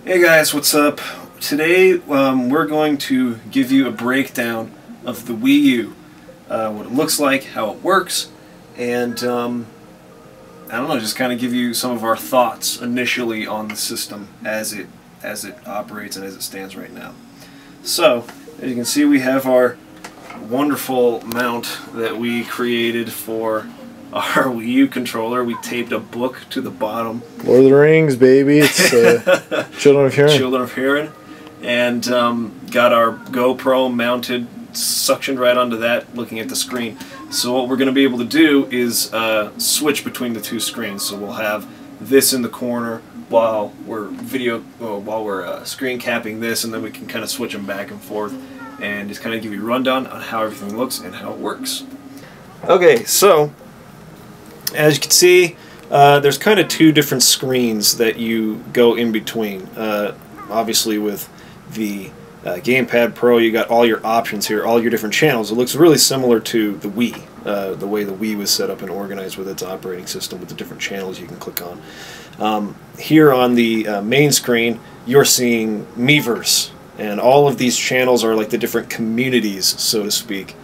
Hey guys, what's up? Today we're going to give you a breakdown of the Wii U, what it looks like, how it works, and I don't know, just kind of give you some of our thoughts initially on the system as it operates and as it stands right now. So, as you can see, we have our wonderful mount that we created for our Wii U controller. We taped a book to the bottom. Lord of the Rings, baby. It's Children of Hearing. Children of Hearing. And got our GoPro mounted, suctioned right onto that, looking at the screen. So what we're going to be able to do is switch between the two screens. So we'll have this in the corner while we're screen capping this, and then we can kind of switch them back and forth and just kind of give you a rundown on how everything looks and how it works. Okay, so as you can see, there's kind of two different screens that you go in between. Obviously with the Gamepad Pro, you got all your options here, all your different channels. It looks really similar to the Wii, the way the Wii was set up and organized with its operating system with the different channels you can click on. Here on the main screen, you're seeing Miiverse, and all of these channels are like the different communities, so to speak,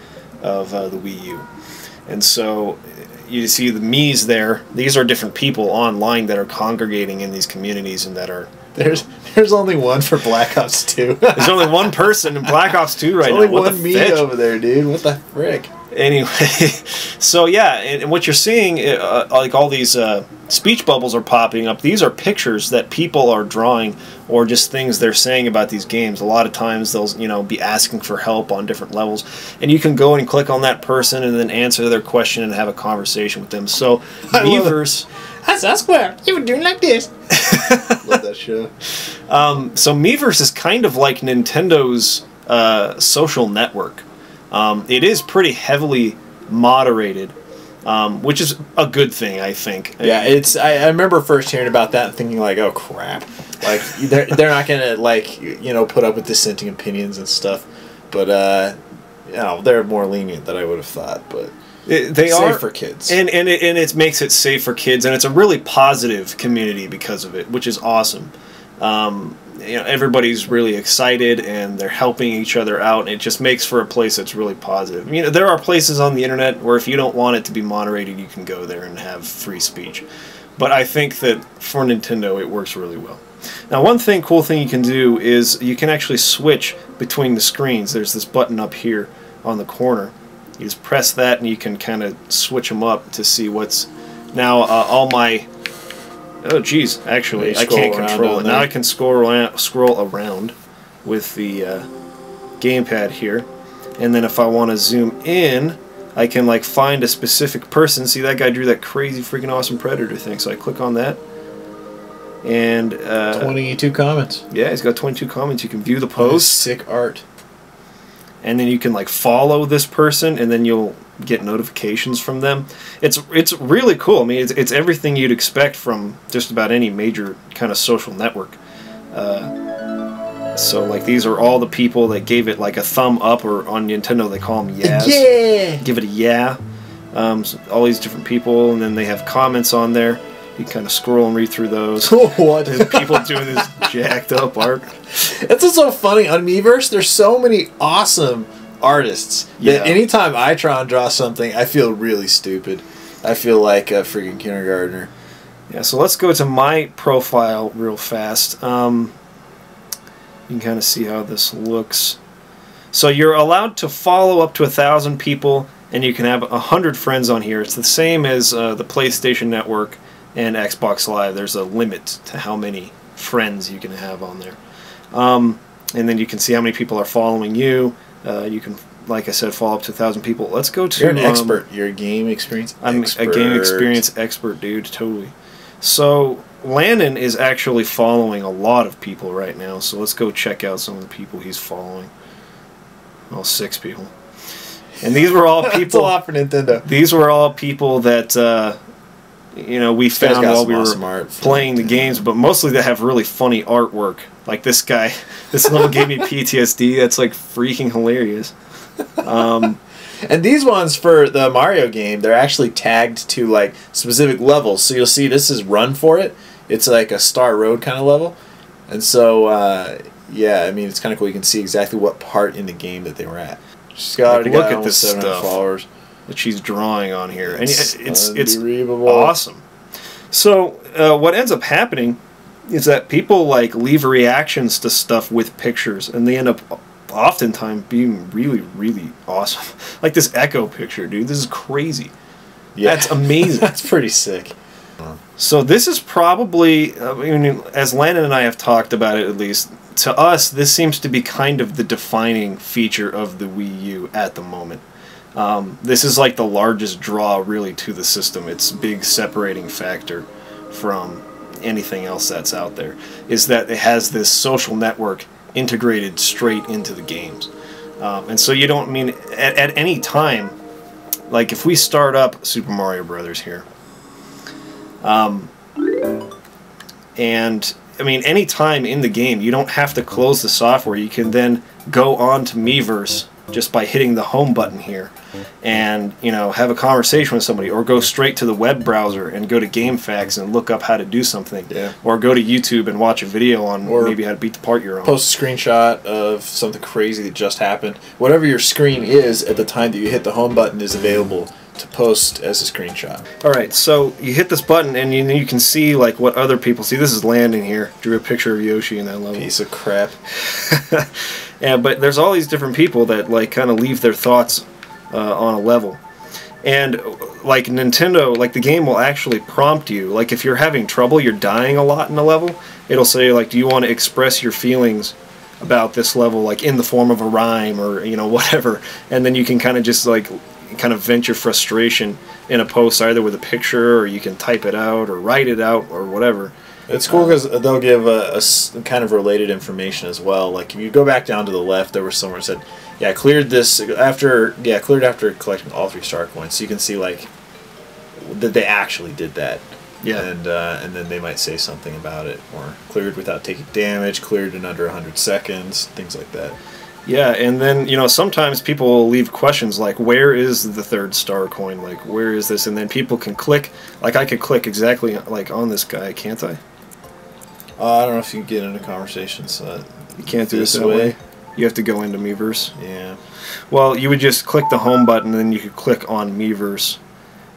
of the Wii U. And so you see the Mii's there. These are different people online that are congregating in these communities, and that are... There's only one for Black Ops 2. There's only one person in Black Ops 2 right now. There's only one Mii over there, dude. What the frick? Anyway, so yeah, and what you're seeing, like all these speech bubbles are popping up. These are pictures that people are drawing, or just things they're saying about these games. A lot of times they'll, be asking for help on different levels, and you can go and click on that person and then answer their question and have a conversation with them. So Miiverse, that's square. You were doing like this. Love that show. So Miiverse is kind of like Nintendo's social network. It is pretty heavily moderated, which is a good thing, I think. Yeah, it's. I remember first hearing about that and thinking like, oh crap, like they're not gonna put up with dissenting opinions and stuff, but they're more lenient than I would have thought, but. They safe are for kids, and it makes it safe for kids, and it's a really positive community because of it, which is awesome. Everybody's really excited and they're helping each other out, and it just makes for a place that's really positive. There are places on the internet where if you don't want it to be moderated, you can go there and have free speech. But I think that for Nintendo, it works really well. Now, one cool thing you can do is you can actually switch between the screens. There's this button up here on the corner. You just press that and you can kind of switch them up to see what's... Now, all my... Oh, geez, actually, I can't control it. Now I can scroll around with the gamepad here. And then if I want to zoom in, I can find a specific person. See, that guy drew that crazy freaking awesome Predator thing. So I click on that. And... 22 comments. Yeah, he's got 22 comments. You can view the post. Sick art. And then you can follow this person, and then you'll get notifications from them. It's really cool. I mean, it's everything you'd expect from just about any major kind of social network. So these are all the people that gave it a thumb up, or on Nintendo they call them yeahs. Yeah. Give it a yeah. So all these different people, and then they have comments on there. You can kind of scroll and read through those. What? There's people doing this jacked up art. It's just so funny. On Miiverse, there's so many awesome artists that anytime I try and draw something, I feel really stupid. I feel like a freaking kindergartner. Yeah, so let's go to my profile real fast. You can kind of see how this looks. So you're allowed to follow up to 1,000 people, and you can have 100 friends on here. It's the same as the PlayStation Network and Xbox Live. There's a limit to how many friends you can have on there. And then you can see how many people are following you. You can, like I said, follow up to 1,000 people. Let's go to... You're an expert. You're a game experience expert. I'm a game experience expert, dude. Totally. So Landon is actually following a lot of people right now. So let's go check out some of the people he's following. Well, 6 people. And these were all people... That's a lot for Nintendo. These were all people that... we found while we were playing the games, but mostly they have really funny artwork. Like this guy, this level gave me PTSD. That's freaking hilarious. And these ones for the Mario game, they're actually tagged to specific levels. So you'll see this is Run For It. It's like a Star Road kind of level. And so, yeah, I mean, it's kind of cool. You can see exactly what part in the game that they were at. She's got look at this 700 stuff followers that she's drawing on here, and it's unbelievable. awesome. So what ends up happening is that people like leave reactions to stuff with pictures, and they end up oftentimes being really, really awesome. Like this Echo picture, dude. This is crazy. Yeah. That's amazing. That's pretty sick. So this is probably, I mean, as Landon and I have talked about it, at least to us, this seems to be kind of the defining feature of the Wii U at the moment. This is like the largest draw really to the system. It's a big separating factor from anything else that's out there, is that it has this social network integrated straight into the games. And so you don't, I mean, at any time, like if we start up Super Mario Brothers here, and I mean, any time in the game, you don't have to close the software. You can then go on to Miiverse just by hitting the home button here, and have a conversation with somebody, or go straight to the web browser and go to GameFAQs and look up how to do something, or go to YouTube and watch a video on maybe how to beat the part you're on. Post a screenshot of something crazy that just happened. Whatever your screen is at the time that you hit the home button is available to post as a screenshot. Alright, so you hit this button and you can see like what other people see. This is Landon here. Drew a picture of Yoshi in that level. Piece of crap. Yeah, but there's all these different people that like kind of leave their thoughts on a level. And like Nintendo, like the game will actually prompt you. Like if you're having trouble, you're dying a lot in a level, it'll say like, do you want to express your feelings about this level like in the form of a rhyme or whatever. And then you can kind of just like vent your frustration in a post, either with a picture, or you can type it out or write it out or whatever. It's cool because they'll give a kind of related information as well. Like if you go back down to the left, there was somewhere that said, "Yeah, cleared after collecting all 3 star coins." So you can see like that they actually did that. Yeah. And then they might say something about it, or cleared without taking damage, cleared in under 100 seconds, things like that. Yeah, and then, sometimes people will leave questions like, where is the 3rd star coin? Like, where is this? And then people can click, like I could click exactly like on this guy, can't I? I don't know if you can get into conversations. You can't do it that way. You have to go into Miiverse. Yeah. Well, you would just click the home button, and then you could click on Miiverse,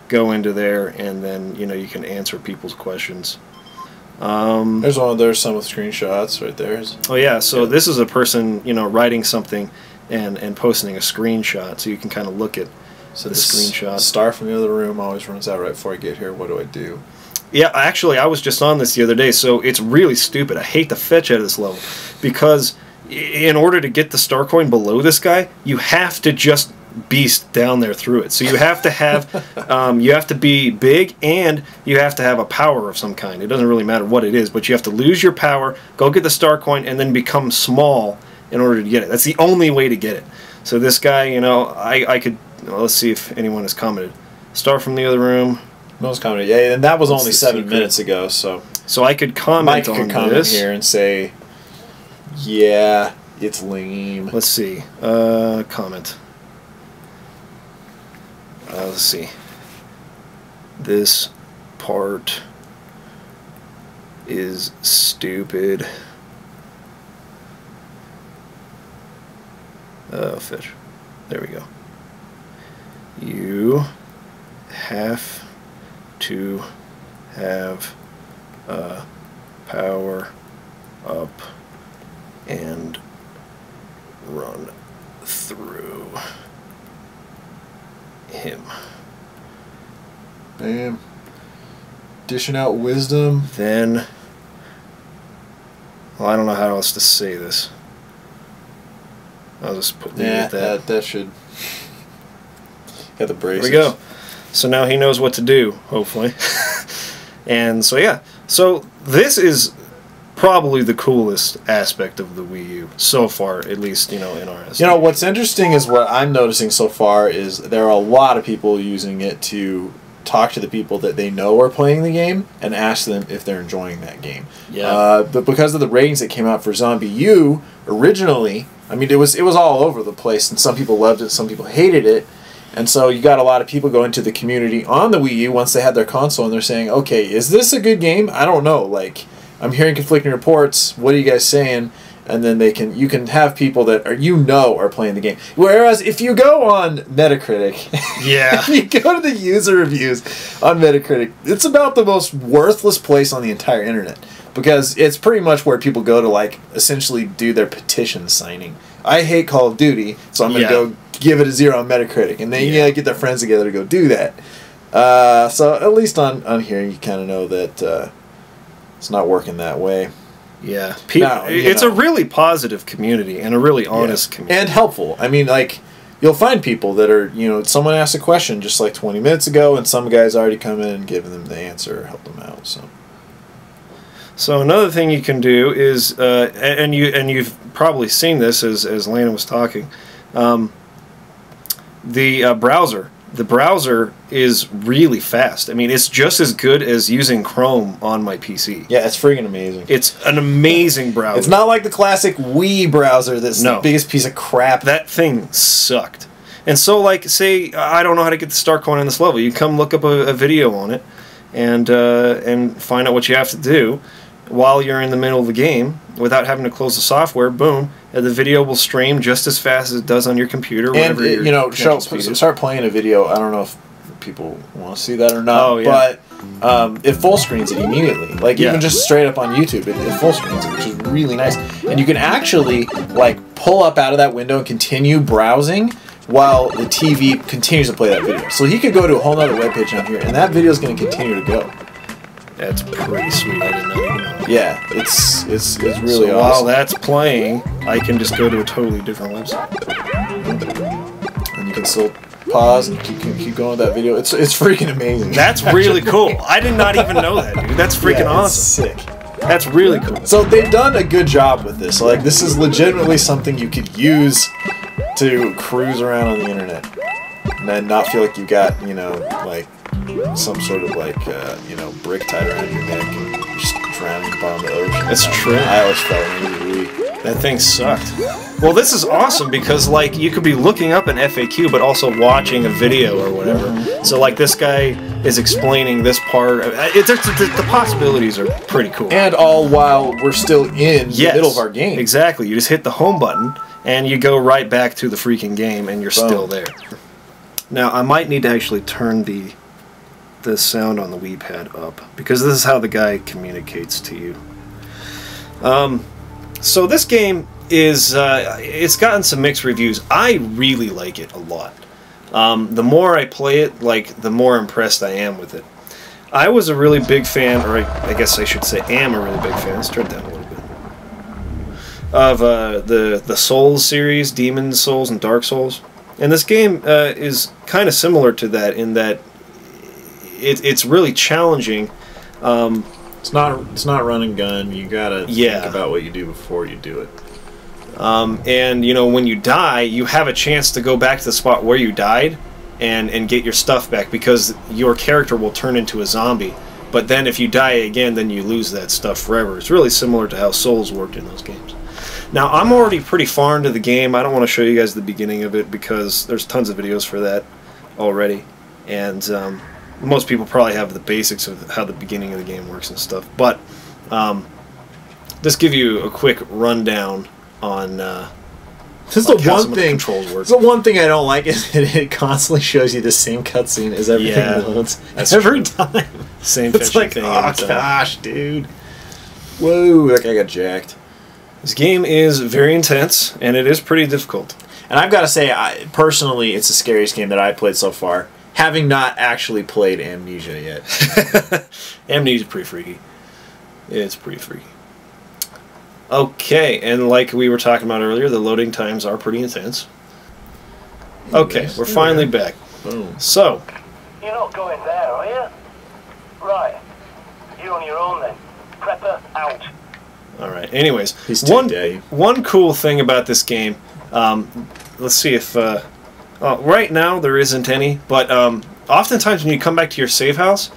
go into there, and then, you can answer people's questions. There's some with screenshots right there. Oh yeah, so this is a person writing something and posting a screenshot, so you can kind of look at the screenshot. Star from the other room always runs out right before I get here. What do I do? Yeah, actually, I was just on this the other day, so it's really stupid. I hate the fetch out of this level, because in order to get the star coin below this guy, you have to just beast down there through it. So you have to have, you have to be big, and you have to have a power of some kind. It doesn't really matter what it is, but you have to lose your power, go get the star coin, and then become small in order to get it. That's the only way to get it. So this guy, I could, let's see if anyone has commented. Star from the other room. No one's commented. Yeah, and that was only 7 minutes ago, so I could comment Mike on could comment this here and say, yeah, it's lame. Let's see. Comment. Let's see. This part is stupid. Fish. There we go. You have to have a power up and run through him. Bam. Dishing out wisdom. Then, well, I don't know how else to say this. I'll just put that. That should. Got the braces. There we go. So now he knows what to do, hopefully. And so yeah. So this is probably the coolest aspect of the Wii U so far, at least, in our estimate. What's interesting is what I'm noticing so far is there are a lot of people using it to talk to the people that they know are playing the game and ask them if they're enjoying that game. Yeah. But because of the ratings that came out for ZombiU originally, I mean, it was all over the place, and some people loved it, some people hated it. And so you got a lot of people going to the community on the Wii U once they had their console, and they're saying, okay, is this a good game? I don't know. Like, I'm hearing conflicting reports. What are you guys saying? And then you can have people that are playing the game. Whereas if you go on Metacritic, yeah, you go to the user reviews on Metacritic, it's about the most worthless place on the entire internet, because it's pretty much where people go to like essentially do their petition signing. I hate Call of Duty, so I'm gonna go give it a 0 on Metacritic, and then get their friends together to go do that. So at least on here, you kind of know that it's not working that way. Yeah, it's a really positive community and a really honest community. And helpful. I mean, like, you'll find people that are, someone asked a question just like 20 minutes ago, and some guy's already come in and given them the answer or helped them out. So another thing you can do is, and you've probably seen this as Lana was talking, the browser. The browser is really fast. I mean, it's just as good as using Chrome on my PC. Yeah, it's freaking amazing. It's an amazing browser. It's not like the classic Wii browser that's the biggest piece of crap. That thing sucked. And so, like, say, I don't know how to get the start coin on this level. You come look up a video on it and find out what you have to do while you're in the middle of the game without having to close the software. Boom. The video will stream just as fast as it does on your computer. And, start playing a video. I don't know if people want to see that or not, but it full screens it immediately. Like, even just straight up on YouTube, it full screens it, which is really nice. And you can actually, like, pull up out of that window and continue browsing while the TV continues to play that video. So he could go to a whole other webpage on here, and that video is going to continue to go. That's pretty sweet. I didn't even know. Yeah, it's really awesome. While that's playing, I can just go to a totally different website. And you can still pause and keep going with that video. It's freaking amazing. That's really cool. I did not even know that, dude. That's freaking awesome. Sick. That's really cool. So they've done a good job with this. Like, this is legitimately something you could use to cruise around on the internet and then not feel like you got, like, some sort of, like, brick tied around your neck and you're just drowning at the bottom of the ocean. That's true. I always fell immediately. That thing sucked. Well, this is awesome because, like, you could be looking up an FAQ but also watching a video or whatever. So, like, this guy is explaining this part. The possibilities are pretty cool. And all while we're still in the middle of our game. Exactly. You just hit the home button and you go right back to the freaking game and you're still there. Now, I might need to actually turn the sound on the Wii pad up, because this is how the guy communicates to you. So this game is it's gotten some mixed reviews. I really like it a lot. The more I play it, like, the more impressed I am with it. I was a really big fan, or I guess I should say am a really big fan, let's turn it down a little bit, of the Souls series, Demon's Souls and Dark Souls. And this game is kind of similar to that in that it's really challenging. It's not run and gun. You gotta think about what you do before you do it. And when you die, you have a chance to go back to the spot where you died and get your stuff back, because your character will turn into a zombie. But then if you die again, then you lose that stuff forever. It's really similar to how Souls worked in those games. Now, I'm already pretty far into the game. I don't want to show you guys the beginning of it because there's tons of videos for that already. And most people probably have the basics of how the beginning of the game works and stuff. But just give you a quick rundown on this is the one thing. It's the one thing I don't like is that it constantly shows you the same cutscene as everything loads. That's every true. time. Same it's like, thing. Oh gosh, dude. Whoa, that guy got jacked. This game is very intense and it is pretty difficult. And I've got to say, personally, it's the scariest game that I've played so far, having not actually played Amnesia yet. Amnesia's pretty freaky. It's pretty freaky. Okay, and like we were talking about earlier, the loading times are pretty intense. Okay, we're finally back. Boom. So. You're not going there, are you? Right. You're on your own then. Prepper out. Alright, anyways. One cool thing about this game, let's see if... right now there isn't any, but oftentimes when you come back to your save house,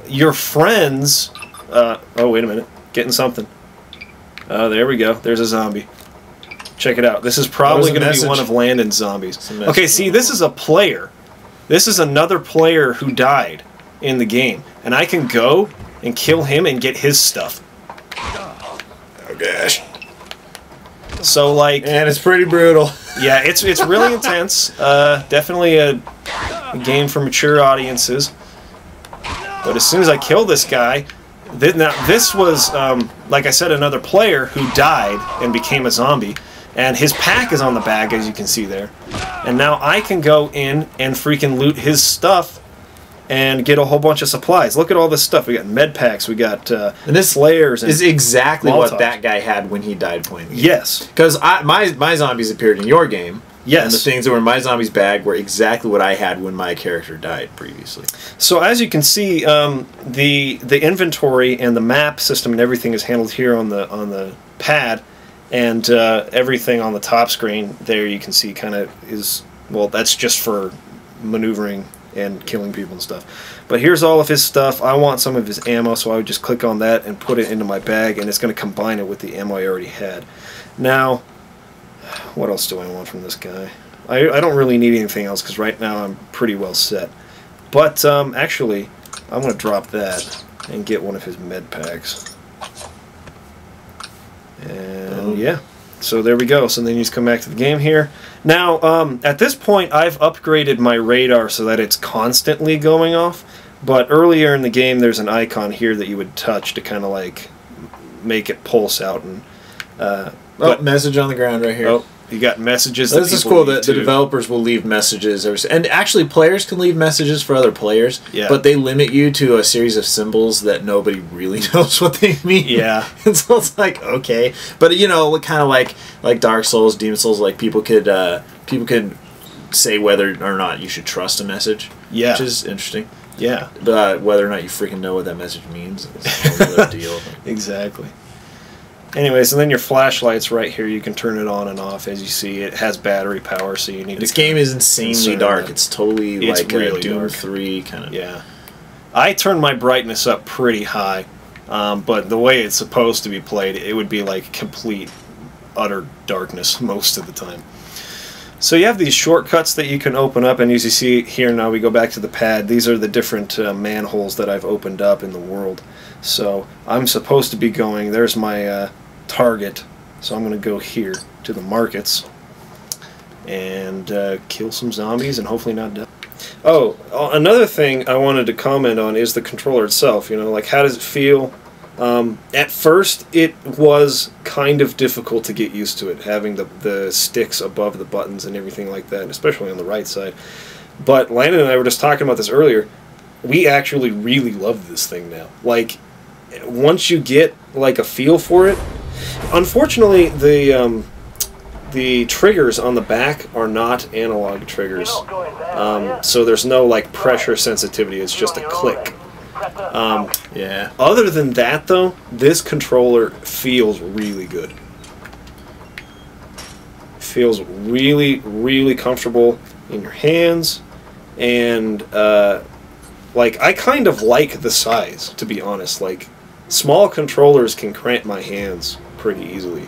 your friends... oh, wait a minute. Getting something. Oh, there we go. There's a zombie. Check it out. This is probably going to be one of Landon's zombies. Okay, see, this is a player. This is another player who died in the game. And I can go and kill him and get his stuff. Oh gosh. So like, And it's pretty brutal. yeah, it's really intense. Definitely a game for mature audiences. But as soon as I kill this guy, now this was like I said, another player who died and became a zombie, and his pack is on the bag, as you can see there. And now I can go in and freaking loot his stuff and get a whole bunch of supplies. Look at all this stuff. We got med packs, we got and this flares. And is exactly Molotovs. what that guy had when he died playing the game. Yes. Because my zombies appeared in your game. Yes. And the things that were in my zombies bag were exactly what I had when my character died previously. So as you can see, the inventory and the map system and everything is handled here on the pad, and everything on the top screen there you can see kind of is, well, that's just for maneuvering and killing people and stuff. But here's all of his stuff. I want some of his ammo, so I would just click on that and put it into my bag, and it's going to combine it with the ammo I already had. Now, what else do I want from this guy? I don't really need anything else because right now I'm pretty well set. But actually, I'm going to drop that and get one of his med packs. And yeah, so there we go. So then you just come back to the game here. Now, at this point, I've upgraded my radar so that it's constantly going off. But earlier in the game, there's an icon here that you would touch to kind of like make it pulse out. And Message on the ground right here. Oh, you got messages. This is cool that the developers will leave messages. And actually, players can leave messages for other players. Yeah. But they limit you to a series of symbols that nobody really knows what they mean. Yeah. And so it's like, okay. But, you know, kind of like Dark Souls, Demon Souls, like people could say whether or not you should trust a message. Yeah. Which is interesting. Yeah. But whether or not you freaking know what that message means is another deal. Exactly. Anyways, and then your flashlight's right here. You can turn it on and off. As you see, it has battery power, so you need This to... game is insanely dark. That. It's totally It's like really a Doom dark. 3 kind of... Yeah. I turned my brightness up pretty high, but the way it's supposed to be played, it would be like complete, utter darkness most of the time. So you have these shortcuts that you can open up, and as you see here now, we go back to the pad. These are the different manholes that I've opened up in the world. So I'm supposed to be going... There's my... target, so I'm going to go here to the markets and kill some zombies and hopefully not die. Oh, another thing I wanted to comment on is the controller itself. You know, like, how does it feel? At first, it was kind of difficult to get used to it, having the sticks above the buttons and everything like that, especially on the right side. But Landon and I were just talking about this earlier. We actually really love this thing now. Like, once you get like a feel for it. Unfortunately, the triggers on the back are not analog triggers, so there's no like pressure sensitivity. It's just a click. Yeah. Other than that, though, this controller feels really good. Feels really, really comfortable in your hands, and like I kind of like the size, to be honest. Like, small controllers can cramp my hands pretty easily,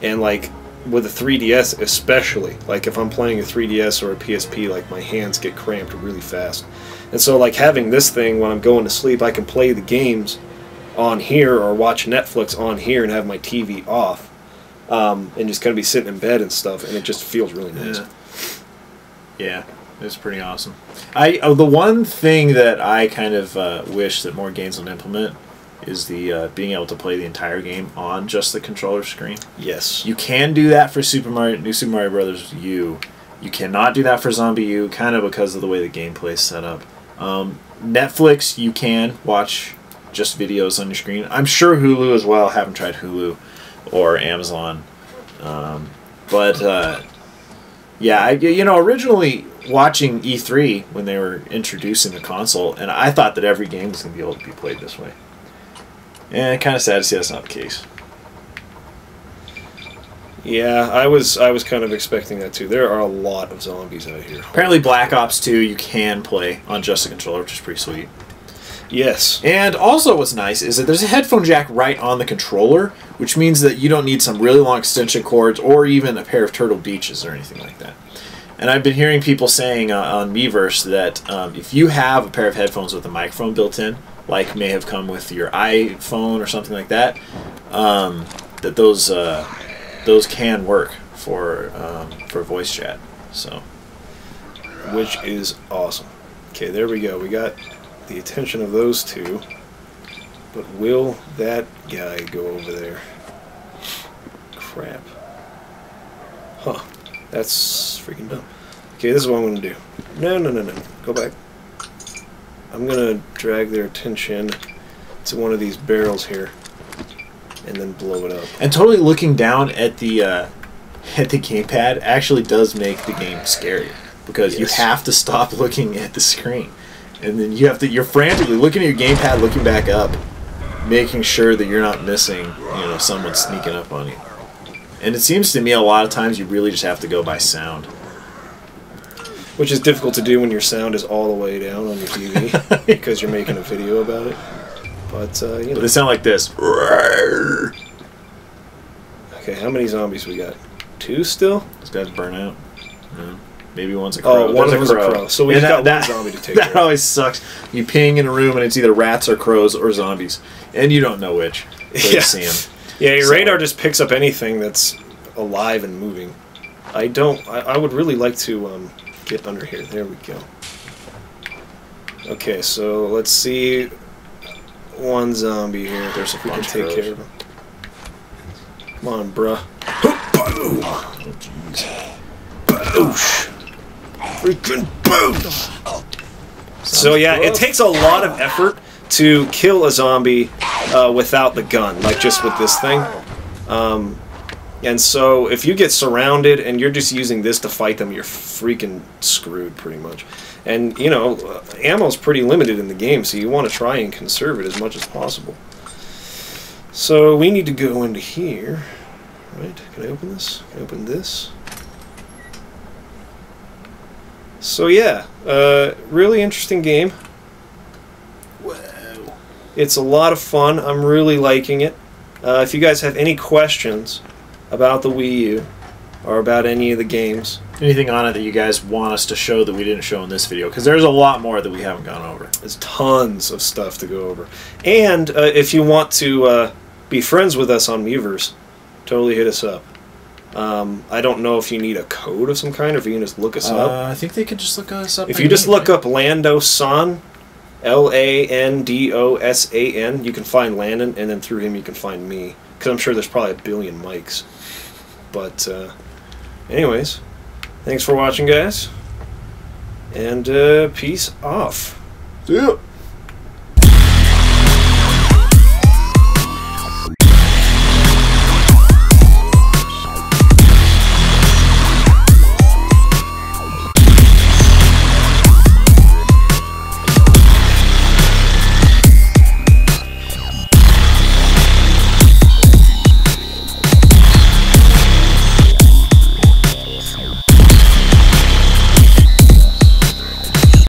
and like with a 3DS especially, like if I'm playing a 3DS or a PSP, like my hands get cramped really fast. And so like having this thing when I'm going to sleep, I can play the games on here or watch Netflix on here and have my TV off, and just kind of be sitting in bed and stuff, and it just feels really nice. Yeah, it's pretty awesome. The one thing that I kind of wish that more games would implement is the being able to play the entire game on just the controller screen. Yes. You can do that for New Super Mario Bros. U. You cannot do that for ZombiU, kind of because of the way the gameplay is set up. Netflix, you can watch just videos on your screen. I'm sure Hulu as well. I haven't tried Hulu or Amazon. Yeah, originally watching E3 when they were introducing the console, and I thought that every game was going to be able to be played this way. And kind of sad to see that's not the case. Yeah, I was kind of expecting that too. There are a lot of zombies out here. Apparently Black Ops 2 you can play on just the controller, which is pretty sweet. Yes. And also what's nice is that there's a headphone jack right on the controller, which means that you don't need some really long extension cords or even a pair of Turtle Beaches or anything like that. And I've been hearing people saying on Miiverse that if you have a pair of headphones with a microphone built in, like may have come with your iPhone or something like that, that those can work for voice chat. So, which is awesome. Okay, there we go. We got the attention of those two. But will that guy go over there? Crap. Huh. That's freaking dumb. Okay, this is what I'm going to do. No. Go back. I'm going to drag their attention to one of these barrels here. And then blow it up. And totally looking down at the gamepad actually does make the game scary. Because you have to stop looking at the screen. And then you're frantically looking at your gamepad, looking back up, making sure that you're not missing, someone sneaking up on you. And it seems to me a lot of times you really just have to go by sound. Which is difficult to do when your sound is all the way down on your TV because you're making a video about it. But, But they sound like this. Okay, how many zombies we got? 2 still? Those guys burn out. Yeah. Maybe one's a crow. Oh, one of them's a crow. So we've got one zombie to take care of. That always sucks. You ping in a room and it's either rats or crows or zombies. And you don't know which. So you see them. Yeah, your radar just picks up anything that's alive and moving. I would really like to get under here. There we go. Okay, so let's see one zombie here. There's a we can bunch take of care of him. Come on, bruh. Oh, jeez. Boosh. Freaking boosh. So yeah, it takes a lot of effort to kill a zombie without the gun, like just with this thing. And so if you get surrounded and you're just using this to fight them, you're freaking screwed pretty much. And, ammo's pretty limited in the game, so you want to try and conserve it as much as possible. So we need to go into here. Right? Can I open this? Can I open this? So yeah, really interesting game. Wow. It's a lot of fun. I'm really liking it. If you guys have any questions about the Wii U or about any of the games, anything on it that you guys want us to show that we didn't show in this video, because there's a lot more that we haven't gone over. There's tons of stuff to go over. And if you want to be friends with us on Miiverse, totally hit us up. I don't know if you need a code of some kind or if you can just look us up. I think they could just look us up. If you just look up Lando-san, Landosan, you can find Landon, and then through him you can find me. Because I'm sure there's probably a billion mics. But, anyways, thanks for watching, guys. And, peace off. See ya.